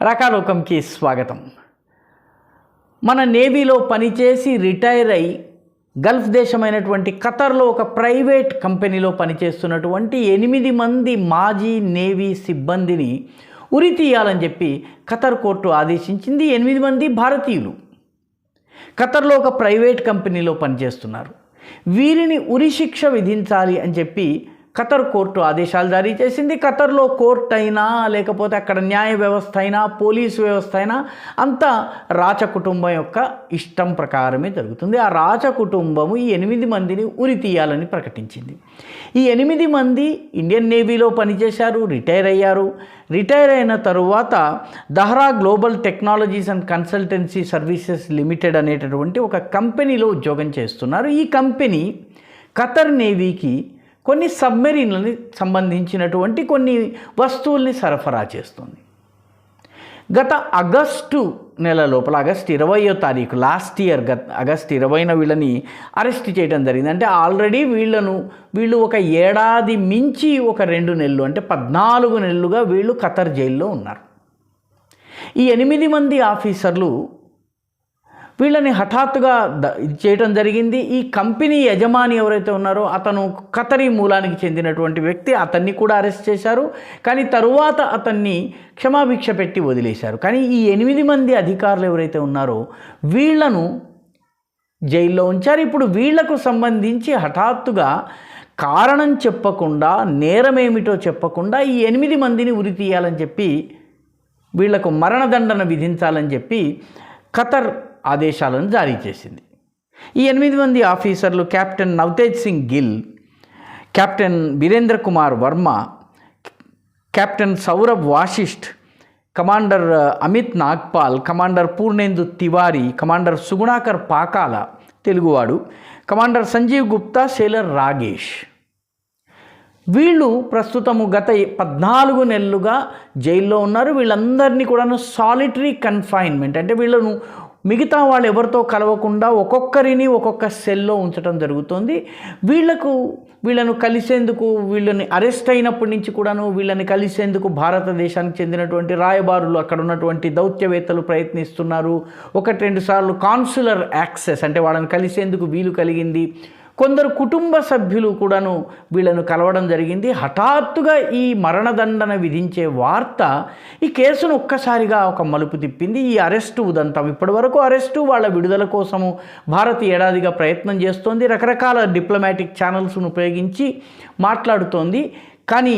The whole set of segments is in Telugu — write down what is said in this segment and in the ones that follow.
రకాలోకంకి స్వాగతం. మన నేవీలో పనిచేసి రిటైర్ అయి గల్ఫ్ దేశమైనటువంటి ఖతర్లో ఒక ప్రైవేట్ కంపెనీలో పనిచేస్తున్నటువంటి 8 మంది మాజీ నేవీ సిబ్బందిని ఉరి తీయాలని చెప్పి ఖతర్ కోర్టు ఆదేశించింది. 8 మంది భారతీయులు ఖతర్లో ఒక ప్రైవేట్ కంపెనీలో పనిచేస్తున్నారు. వీరిని ఉరి శిక్ష విధించాలి అని చెప్పి ఖతర్ కోర్టు ఆదేశాలు జారీ చేసింది. ఖతర్లో కోర్టు అయినా లేకపోతే అక్కడ న్యాయ వ్యవస్థ అయినా పోలీసు వ్యవస్థ అయినా అంతా రాచ కుటుంబం యొక్క ఇష్టం ప్రకారమే జరుగుతుంది. ఆ రాచ కుటుంబము ఈ 8 మందిని ఉరి తీయాలని ప్రకటించింది. ఈ 8 మంది ఇండియన్ నేవీలో పనిచేశారు, రిటైర్ అయ్యారు. రిటైర్ అయిన తరువాత దహ్రా global technologies and consultancy services limited అనేటటువంటి ఒక కంపెనీలో ఉద్యోగం చేస్తున్నారు. ఈ కంపెనీ ఖతర్ నేవీకి కొన్ని సబ్మెరీన్లని సంబంధించినటువంటి కొన్ని వస్తువుల్ని సరఫరా చేస్తుంది. గత ఆగస్టు నెల లోపల ఆగస్టు 20వ తారీఖు లాస్ట్ ఇయర్ ఆగస్టు 20న వీళ్ళని అరెస్ట్ చేయడం జరిగింది. అంటే ఆల్రెడీ వీళ్ళు ఒక ఏడాది మించి ఒక 2 నెలలు అంటే 14 నెలలుగా వీళ్ళు ఖతర్ జైల్లో ఉన్నారు. ఈ 8 మంది ఆఫీసర్లు వీళ్ళని హఠాత్తుగా చేయడం జరిగింది. ఈ కంపెనీ యజమాని ఎవరైతే ఉన్నారో అతను ఖతరీ మూలానికి చెందినటువంటి వ్యక్తి, అతన్ని కూడా అరెస్ట్ చేశారు. కానీ తరువాత అతన్ని క్షమాభిక్ష పెట్టి వదిలేశారు. కానీ ఈ 8 మంది అధికారులు ఎవరైతే ఉన్నారో వీళ్లను జైల్లో ఉంచారు. ఇప్పుడు వీళ్లకు సంబంధించి హఠాత్తుగా కారణం చెప్పకుండా, నేరమేమిటో చెప్పకుండా ఈ 8 మందిని ఉరి తీయాలని చెప్పి వీళ్లకు మరణదండన విధించాలని చెప్పి ఖతర్ ఆదేశాలను జారీ చేసింది. ఈ 8 మంది ఆఫీసర్లు captain Navtej Singh Gill, captain Virendra Kumar Verma, captain Saurabh Vashisht, commander Amit Nagpal, commander Purnendu Tiwari, commander Sugunakar Pakala తెలుగువాడు, కమాండర్ సంజీవ్ గుప్తా, సేలర్ రాగేష్. వీళ్ళు ప్రస్తుతము గత 14 నెలలుగా జైల్లో ఉన్నారు. వీళ్ళందరినీ కూడా సాలిటరీ కన్ఫైన్మెంట్ అంటే వీళ్ళను మిగతా వాళ్ళు ఎవరితో కలవకుండా ఒక్కొక్కరిని ఒక్కొక్క సెల్లో ఉంచడం జరుగుతుంది. వీళ్ళను కలిసేందుకు, వీళ్ళని అరెస్ట్ అయినప్పటి నుంచి కూడాను వీళ్ళని కలిసేందుకు భారతదేశానికి చెందినటువంటి రాయబారులు, అక్కడ ఉన్నటువంటి దౌత్యవేత్తలు ప్రయత్నిస్తున్నారు. 1-2 సార్లు కాన్సులర్ యాక్సెస్ అంటే వాళ్ళని కలిసేందుకు వీలు కలిగింది. కొందరు కుటుంబ సభ్యులు కూడాను వీళ్ళను కలవడం జరిగింది. హఠాత్తుగా ఈ మరణదండన విధించే వార్త ఈ కేసును ఒక్కసారిగా ఒక మలుపు తిప్పింది. ఈ అరెస్టు ఉదంతం ఇప్పటివరకు అరెస్టు, వాళ్ళ విడుదల కోసము భారత్ ఏడాదిగా ప్రయత్నం చేస్తోంది. రకరకాల డిప్లొమాటిక్ ఛానల్స్ను ఉపయోగించి మాట్లాడుతోంది. కానీ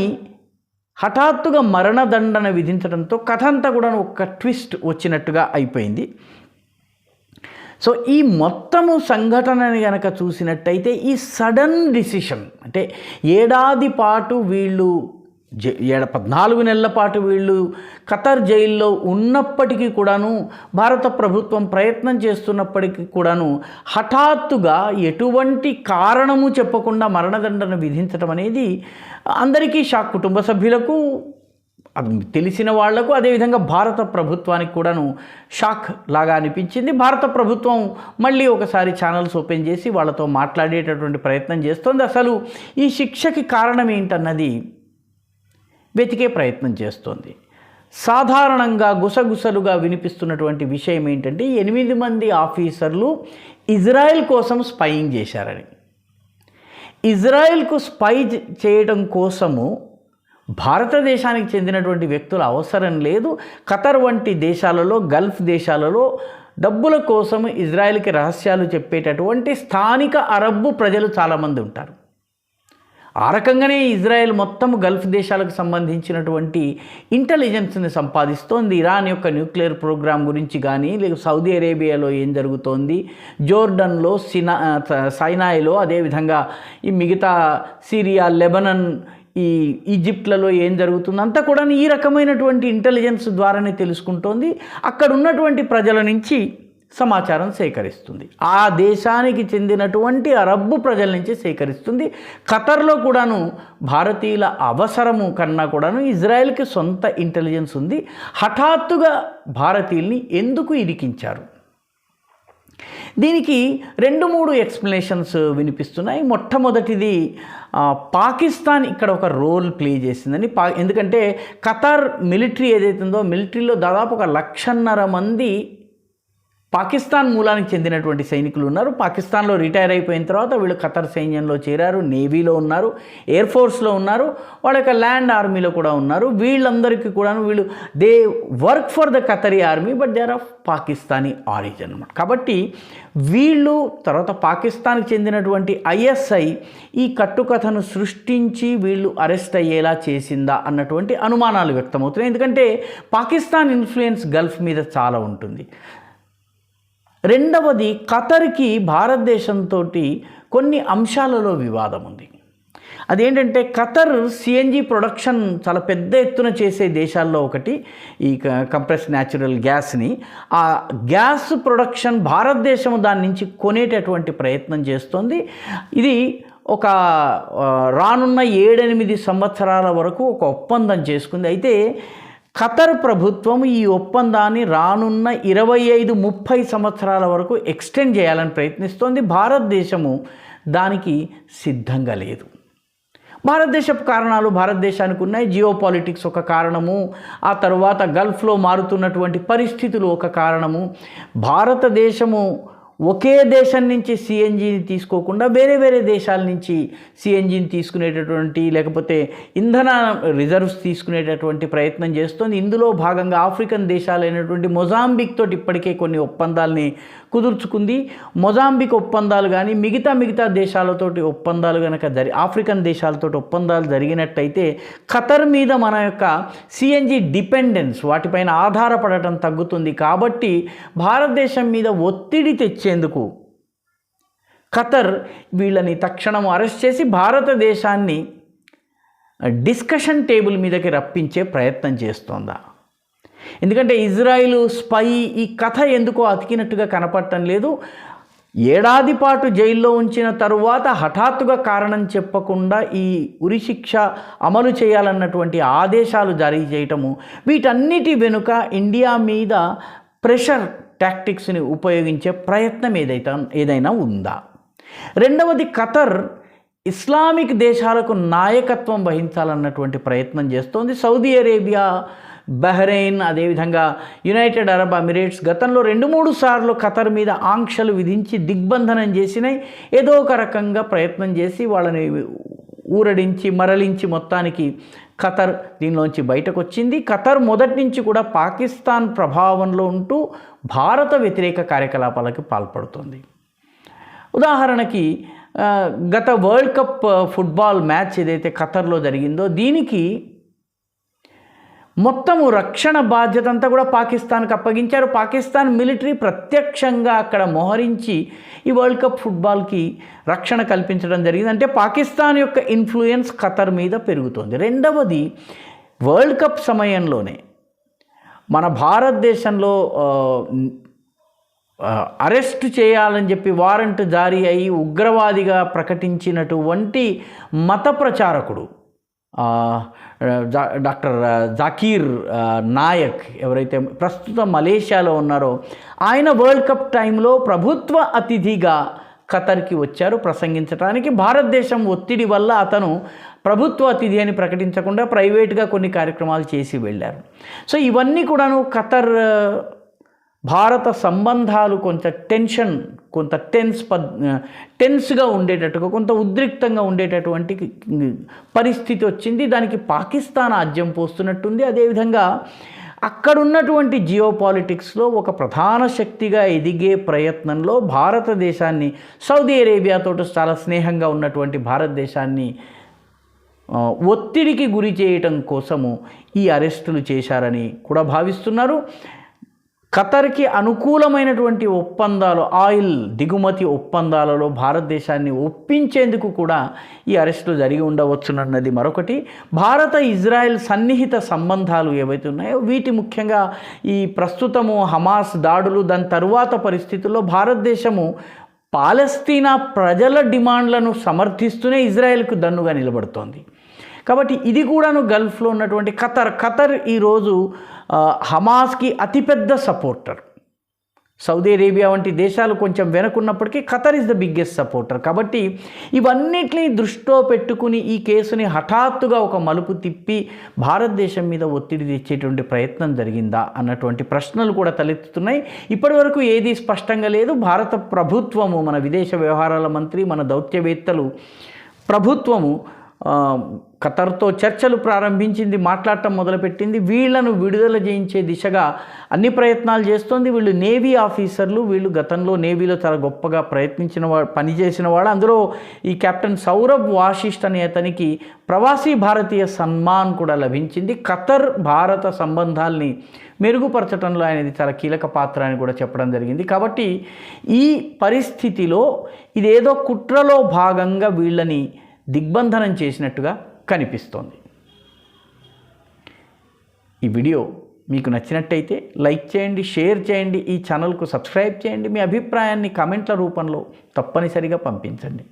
హఠాత్తుగా మరణదండన విధించడంతో కథ అంతా కూడా ఒక ట్విస్ట్ వచ్చినట్టుగా అయిపోయింది. సో ఈ మొత్తము సంఘటనని కనుక చూసినట్టయితే ఈ సడన్ డిసిషన్ అంటే ఏడాది పాటు వీళ్ళు 14 నెలల పాటు వీళ్ళు ఖతర్ జైల్లో ఉన్నప్పటికీ కూడాను, భారత ప్రభుత్వం ప్రయత్నం చేస్తున్నప్పటికీ కూడాను హఠాత్తుగా ఎటువంటి కారణము చెప్పకుండా మరణదండన విధించడం అనేది అందరికీ షాక్. కుటుంబ సభ్యులకు, తెలిసిన వాళ్లకు, అదేవిధంగా భారత ప్రభుత్వానికి కూడాను షాక్ లాగా అనిపించింది. భారత ప్రభుత్వం మళ్ళీ ఒకసారి ఛానల్స్ ఓపెన్ చేసి వాళ్ళతో మాట్లాడేటటువంటి ప్రయత్నం చేస్తోంది. అసలు ఈ శిక్షకి కారణం ఏంటన్నది వెతికే ప్రయత్నం చేస్తోంది. సాధారణంగా గుసగుసలుగా వినిపిస్తున్నటువంటి విషయం ఏంటంటే 8 మంది ఆఫీసర్లు ఇజ్రాయెల్ కోసం స్పైయింగ్ చేశారని. ఇజ్రాయెల్కు స్పై చేయడం కోసము భారతదేశానికి చెందినటువంటి వ్యక్తుల అవసరం లేదు. ఖతర్ వంటి దేశాలలో, గల్ఫ్ దేశాలలో డబ్బుల కోసం ఇజ్రాయెల్కి రహస్యాలు చెప్పేటటువంటి స్థానిక అరబ్బు ప్రజలు చాలామంది ఉంటారు. ఆ రకంగానే ఇజ్రాయెల్ మొత్తం గల్ఫ్ దేశాలకు సంబంధించినటువంటి ఇంటెలిజెన్స్ని సంపాదిస్తోంది. ఇరాన్ యొక్క న్యూక్లియర్ ప్రోగ్రాం గురించి కానీ, లేక సౌదీ అరేబియాలో ఏం జరుగుతోంది, జోర్డన్లో, సైనాయిలో, అదేవిధంగా ఈ మిగతా సిరియా, లెబనన్, ఈ ఈజిప్ట్లలో ఏం జరుగుతుంది అంతా కూడా ఈ రకమైనటువంటి ఇంటెలిజెన్స్ ద్వారానే తెలుసుకుంటోంది. అక్కడ ఉన్నటువంటి ప్రజల నుంచి సమాచారం సేకరిస్తుంది. ఆ దేశానికి చెందినటువంటి అరబ్బు ప్రజల నుంచి సేకరిస్తుంది. ఖతర్లో కూడాను భారతీయుల అవసరము కన్నా కూడాను ఇజ్రాయెల్కి సొంత ఇంటెలిజెన్స్ ఉంది. హఠాత్తుగా భారతీయుల్ని ఎందుకు ఇరికించారు? దీనికి 2-3 ఎక్స్ప్లెనేషన్స్ వినిపిస్తున్నాయి. మొట్టమొదటిది పాకిస్తాన్ ఇక్కడ ఒక రోల్ ప్లే చేసిందని. ఎందుకంటే ఖతార్ మిలిటరీ ఏదైతే ఉందో మిలిటరీలో దాదాపు 1,50,000 మంది పాకిస్తాన్ మూలానికి చెందినటువంటి సైనికులు ఉన్నారు. పాకిస్తాన్లో రిటైర్ అయిపోయిన తర్వాత వీళ్ళు ఖతార్ సైన్యంలో చేరారు, నేవీలో ఉన్నారు, ఎయిర్ ఫోర్స్లో ఉన్నారు, వాళ్ళ యొక్క ల్యాండ్ ఆర్మీలో కూడా ఉన్నారు. వీళ్ళందరికీ కూడా వీళ్ళు they work for the Qatari army but they are of Pakistani origin అన్నమాట. కాబట్టి వీళ్ళు తర్వాత పాకిస్తాన్కి చెందినటువంటి ISI ఈ కట్టుకథను సృష్టించి వీళ్ళు అరెస్ట్ అయ్యేలా చేసిందా అన్నటువంటి అనుమానాలు వ్యక్తమవుతున్నాయి. ఎందుకంటే పాకిస్తాన్ ఇన్ఫ్లుయెన్స్ గల్ఫ్ మీద చాలా ఉంటుంది. రెండవది, ఖతర్కి భారతదేశంతో కొన్ని అంశాలలో వివాదం ఉంది. అదేంటంటే ఖతర్ CNG ప్రొడక్షన్ చాలా పెద్ద ఎత్తున చేసే దేశాల్లో ఒకటి. ఈ కంప్రెస్ న్యాచురల్ గ్యాస్ని, ఆ గ్యాస్ ప్రొడక్షన్ భారతదేశం దాని నుంచి కొనేటటువంటి ప్రయత్నం చేస్తోంది. ఇది ఒక రానున్న 7-8 సంవత్సరాల వరకు ఒక ఒప్పందం చేసుకుంది. అయితే ఖతర్ ప్రభుత్వం ఈ ఒప్పందాన్ని రానున్న 25-30 సంవత్సరాల వరకు ఎక్స్టెండ్ చేయాలని ప్రయత్నిస్తోంది. భారతదేశము దానికి సిద్ధంగా లేదు. భారతదేశపు కారణాలు భారతదేశానికి ఉన్నాయి. జియోపాలిటిక్స్ ఒక కారణము, ఆ తర్వాత గల్ఫ్లో మారుతున్నటువంటి పరిస్థితులు ఒక కారణము. భారతదేశము ఒకే దేశం నుంచి CNGని తీసుకోకుండా వేరే వేరే దేశాల నుంచి CNGని తీసుకునేటటువంటి లేకపోతే ఇంధన రిజర్వ్స్ తీసుకునేటటువంటి ప్రయత్నం చేస్తోంది. ఇందులో భాగంగా ఆఫ్రికన్ దేశాలైనటువంటి మొజాంబిక్ తోటి ఇప్పటికే కొన్ని ఒప్పందాలని కుదుర్చుకుంది. మొజాంబిక్ ఒప్పందాలు కానీ మిగతా దేశాలతోటి ఒప్పందాలు కనుక ఆఫ్రికన్ దేశాలతోటి ఒప్పందాలు జరిగినట్టయితే ఖతర్ మీద మన యొక్క CNG డిపెండెన్స్ వాటిపైన ఆధారపడటం తగ్గుతుంది. కాబట్టి భారతదేశం మీద ఒత్తిడి తెచ్చేందుకు ఖతర్ వీళ్ళని తక్షణం అరెస్ట్ చేసి భారతదేశాన్ని డిస్కషన్ టేబుల్ మీదకి రప్పించే ప్రయత్నం చేస్తోందా? ఎందుకంటే ఇజ్రాయిల్ స్పై ఈ కథ ఎందుకో అతికినట్టుగా కనపడటం లేదు. ఏడాది పాటు జైల్లో ఉంచిన తరువాత హఠాత్తుగా కారణం చెప్పకుండా ఈ ఉరిశిక్ష అమలు చేయాలన్నటువంటి ఆదేశాలు జారీ చేయటము, వీటన్నిటి వెనుక ఇండియా మీద ప్రెషర్ టాక్టిక్స్ని ఉపయోగించే ప్రయత్నం ఏదైనా ఉందా? రెండవది, ఖతర్ ఇస్లామిక్ దేశాలకు నాయకత్వం వహించాలన్నటువంటి ప్రయత్నం చేస్తోంది. సౌదీ అరేబియా, బహ్రెయిన్, అదేవిధంగా యునైటెడ్ అరబ్ ఎమిరేట్స్ గతంలో 2-3 సార్లు ఖతర్ మీద ఆంక్షలు విధించి దిగ్బంధనం చేసినాయి. ఏదో ఒక రకంగా ప్రయత్నం చేసి వాళ్ళని ఊరడించి మరలించి మొత్తానికి ఖతర్ దీనిలోంచి బయటకు వచ్చింది. ఖతర్ మొదటి నుంచి కూడా పాకిస్తాన్ ప్రభావంలో ఉంటూ భారత వ్యతిరేక కార్యకలాపాలకు పాల్పడుతుంది. ఉదాహరణకి గత వరల్డ్ కప్ ఫుట్బాల్ మ్యాచ్ ఏదైతే ఖతర్లో జరిగిందో దీనికి మొత్తము రక్షణ బాధ్యత అంతా కూడా పాకిస్తాన్కి అప్పగించారు. పాకిస్తాన్ మిలిటరీ ప్రత్యక్షంగా అక్కడ మోహరించి ఈ వరల్డ్ కప్ ఫుట్బాల్కి రక్షణ కల్పించడం జరిగింది. అంటే పాకిస్తాన్ యొక్క ఇన్ఫ్లుయెన్స్ ఖతర్ మీద పెరుగుతోంది. రెండవది, వరల్డ్ కప్ సమయంలోనే మన భారతదేశంలో అరెస్ట్ చేయాలని చెప్పి వారెంట్ జారీ అయ్యి ఉగ్రవాదిగా ప్రకటించినటువంటి మత ప్రచారకుడు డాక్టర్ జాకీర్ నాయక్ ఎవరైతే ప్రస్తుతం మలేషియాలో ఉన్నారో ఆయన వరల్డ్ కప్ టైంలో ప్రభుత్వ అతిథిగా ఖతర్కి వచ్చారు ప్రసంగించడానికి. భారతదేశం ఒత్తిడి వల్ల అతను ప్రభుత్వ అతిథి అని ప్రకటించకుండా ప్రైవేట్గా కొన్ని కార్యక్రమాలు చేసి వెళ్ళారు. సో ఇవన్నీ కూడాను ఖతర్ భారత సంబంధాలు కొంత టెన్స్గా ఉండేటట్టుగా, కొంత ఉద్రిక్తంగా ఉండేటటువంటి పరిస్థితి వచ్చింది. దానికి పాకిస్తాన్ ఆజ్యం పోస్తున్నట్టుంది. అదేవిధంగా అక్కడున్నటువంటి జియోపాలిటిక్స్లో ఒక ప్రధాన శక్తిగా ఎదిగే ప్రయత్నంలో భారతదేశాన్ని, సౌదీ అరేబియాతో చాలా స్నేహంగా ఉన్నటువంటి భారతదేశాన్ని ఒత్తిడికి గురి చేయటం కోసము ఈ అరెస్టులు చేశారని కూడా భావిస్తున్నారు. ఖతర్కి అనుకూలమైనటువంటి ఒప్పందాలు, ఆయిల్ దిగుమతి ఒప్పందాలలో భారతదేశాన్ని ఒప్పించేందుకు కూడా ఈ అరెస్టులు జరిగి ఉండవచ్చునన్నది మరొకటి. భారత ఇజ్రాయెల్ సన్నిహిత సంబంధాలు ఏవైతే ఉన్నాయో వీటి ముఖ్యంగా ఈ ప్రస్తుతము హమాస్ దాడులు, దాని తరువాత పరిస్థితుల్లో భారతదేశము పాలస్తీనా ప్రజల డిమాండ్లను సమర్థిస్తూనే ఇజ్రాయెల్కు దన్నుగా నిలబడుతోంది. కాబట్టి ఇది కూడాను గల్ఫ్లో ఉన్నటువంటి ఖతర్ ఈరోజు హమాస్కి అతిపెద్ద సపోర్టర్. సౌదీ అరేబియా వంటి దేశాలు కొంచెం వెనకున్నప్పటికీ Qatar is the biggest supporter. కాబట్టి ఇవన్నిటిని దృష్టిలో పెట్టుకుని ఈ కేసుని హఠాత్తుగా ఒక మలుపు తిప్పి భారతదేశం మీద ఒత్తిడి తెచ్చేటువంటి ప్రయత్నం జరిగిందా అన్నటువంటి ప్రశ్నలు కూడా తలెత్తుతున్నాయి. ఇప్పటివరకు ఏది స్పష్టంగా లేదు. భారత ప్రభుత్వము, మన విదేశ వ్యవహారాల మంత్రి, మన దౌత్యవేత్తలు, ప్రభుత్వము ఖతర్తో చర్చలు ప్రారంభించింది, మాట్లాడటం మొదలుపెట్టింది. వీళ్లను విడుదల చేయించే దిశగా అన్ని ప్రయత్నాలు చేస్తోంది. వీళ్ళు నేవీ ఆఫీసర్లు, వీళ్ళు గతంలో నేవీలో చాలా గొప్పగా పనిచేసిన వాళ్ళు. అందులో ఈ కెప్టెన్ సౌరభ్ వాషిష్ఠ్ అనే అతనికి ప్రవాసీ భారతీయ సన్మాన్ కూడా లభించింది. ఖతర్ భారత సంబంధాల్ని మెరుగుపరచడంలో ఆయనది చాలా కీలక పాత్ర అని కూడా చెప్పడం జరిగింది. కాబట్టి ఈ పరిస్థితిలో ఇదేదో కుట్రలో భాగంగా వీళ్ళని దిగ్బంధనం చేసినట్టుగా కనిపిస్తోంది. ఈ వీడియో మీకు నచ్చినట్టయితే లైక్ చేయండి, షేర్ చేయండి, ఈ ఛానల్కు సబ్స్క్రైబ్ చేయండి. మీ అభిప్రాయాన్ని కామెంట్ల రూపంలో తప్పనిసరిగా పంపించండి.